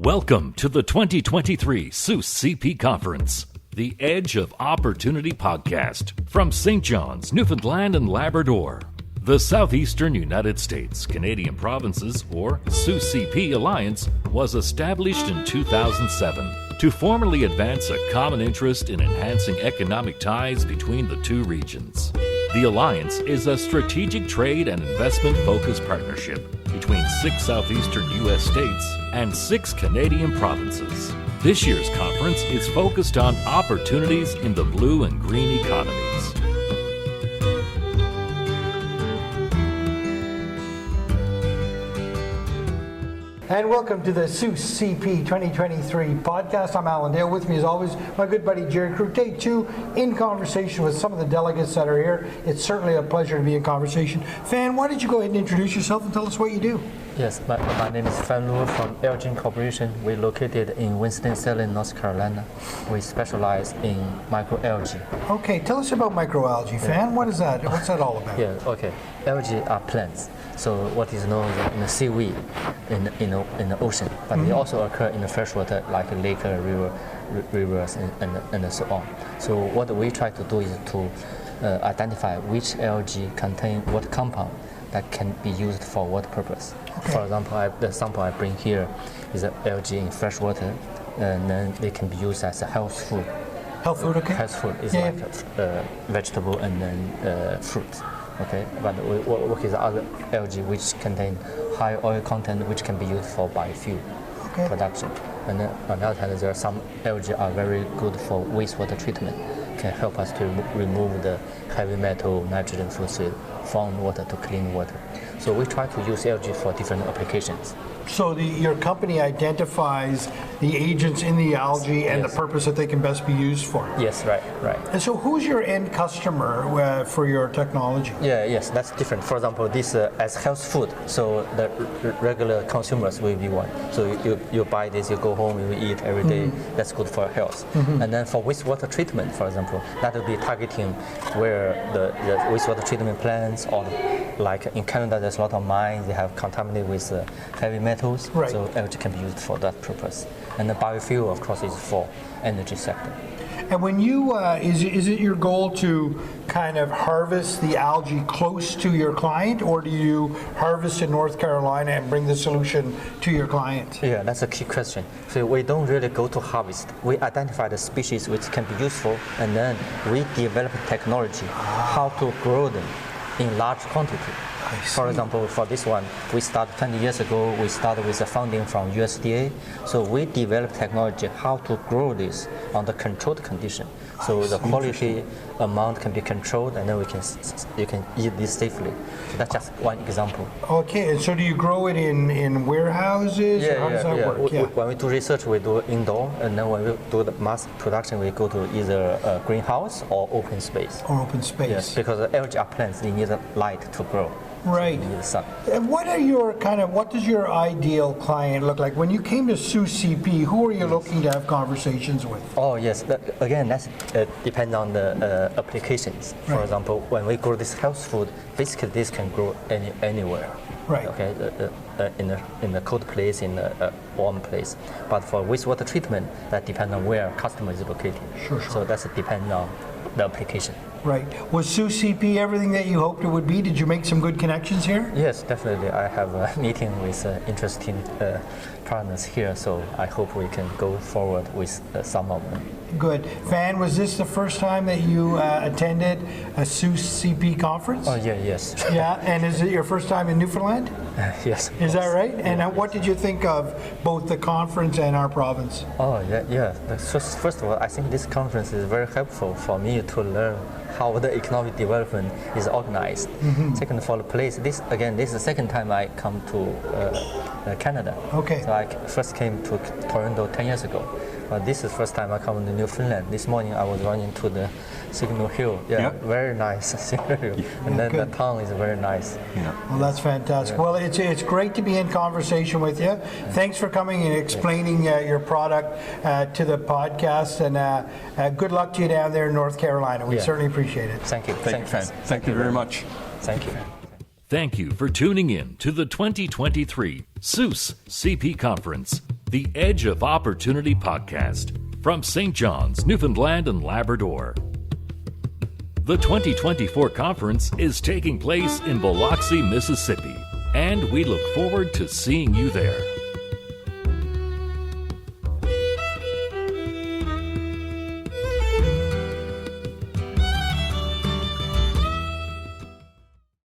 Welcome to the 2023 SUS CP Conference, the Edge of Opportunity podcast from St. John's, Newfoundland and Labrador. The Southeastern United States Canadian Provinces, or SUS CP Alliance, was established in 2007 to formally advance a common interest in enhancing economic ties between the two regions. The Alliance is a strategic trade and investment-focused partnership between 6 southeastern U.S. states and 6 Canadian provinces. This year's conference is focused on opportunities in the blue and green economies. And welcome to the SUS CP 2023 podcast. I'm Alan Dale. With me, as always, my good buddy Jerry Crew. Day 2 in conversation with some of the delegates that are here. It's certainly a pleasure to be in conversation. Fan, why don't you go ahead and introduce yourself and tell us what you do? Yes, my name is Lu from Algaen Corporation. We're located in Winston-Salem, North Carolina. We specialize in microalgae. Okay, tell us about microalgae, Fan. What is that? What's that all about? Yeah, okay. Algae are plants. So what is known as the seaweed in the ocean, but they also occur in the freshwater like lake, rivers, and so on. So what we try to do is to identify which algae contain what compound that can be used for what purpose. Okay. For example, the sample I bring here is an algae in freshwater, and then they can be used as a health food. Health food, okay. Health food is like vegetable and then fruit. Okay, but we work with other algae which contain high oil content, which can be used for biofuel production. And then on the other hand, there are some algae are very good for wastewater treatment, can help us to remove the heavy metal, nitrogen, phosphate from water to clean water. So we try to use algae for different applications. So your company identifies the agents in the algae and the purpose that they can best be used for. Yes, right. And so who's your end customer for your technology? Yes, that's different. For example, this as health food, so the regular consumers will be one. So you buy this, you go home, you eat every day. That's good for health. And then for wastewater treatment, for example, that will be targeting where the wastewater treatment plants, or like in Canada, there's a lot of mines, they have contaminated with heavy metals. Right. So algae can be used for that purpose. And the biofuel, of course, is for energy sector. And when you, is it your goal to kind of harvest the algae close to your client, or do you harvest in North Carolina and bring the solution to your client? Yeah, that's a key question. So we don't really go to harvest. We identify the species which can be useful, and then we develop technology, how to grow them in large quantity. For example, for this one, we started 20 years ago, we started with the funding from USDA. So we developed technology how to grow this under controlled condition. So the quality amount can be controlled, and then you can eat this safely. So that's just one example. Okay, and so do you grow it in warehouses? How does that work? When we do research, we do indoor, and then when we do the mass production, we go to either a greenhouse or open space. Yes, because the algae are plants, they need light to grow. Right. And what does your ideal client look like? When you came to SUS CP, who are you looking to have conversations with? Oh, yes. That depends on the applications. For example, when we grow this health food, basically this can grow anywhere. Right. Okay. In a cold place, in a warm place. But for wastewater treatment, that depends on where customer is located. Sure. So that's depends on the application. Right. Was SUS CP everything that you hoped it would be? Did you make some good connections here? Yes, definitely. I have a meeting with interesting partners here, so I hope we can go forward with some of them. Good. Van, was this the first time that you attended a SUS CP conference? Oh, yes. Yeah, and is it your first time in Newfoundland? Yes. Is that right? And what did you think of both the conference and our province? Oh, yeah. First of all, I think this conference is very helpful for me to learn how the economic development is organized. Second, for the place, this is the second time I come to Canada. Okay. So I first came to Toronto 10 years ago. But this is the first time I come to Newfoundland. This morning I was running to the Signal Hill. Very nice Signal Hill. And then the town is very nice. Well, that's fantastic. Well, it's great to be in conversation with you. Thanks for coming and explaining your product to the podcast, and good luck to you down there in North Carolina. We certainly appreciate it. Thank you. Thank you very much. Thank you. Thank you for tuning in to the 2023 SUS CP Conference, the Edge of Opportunity podcast from St. John's, Newfoundland and Labrador. The 2024 conference is taking place in Biloxi, Mississippi, and we look forward to seeing you there.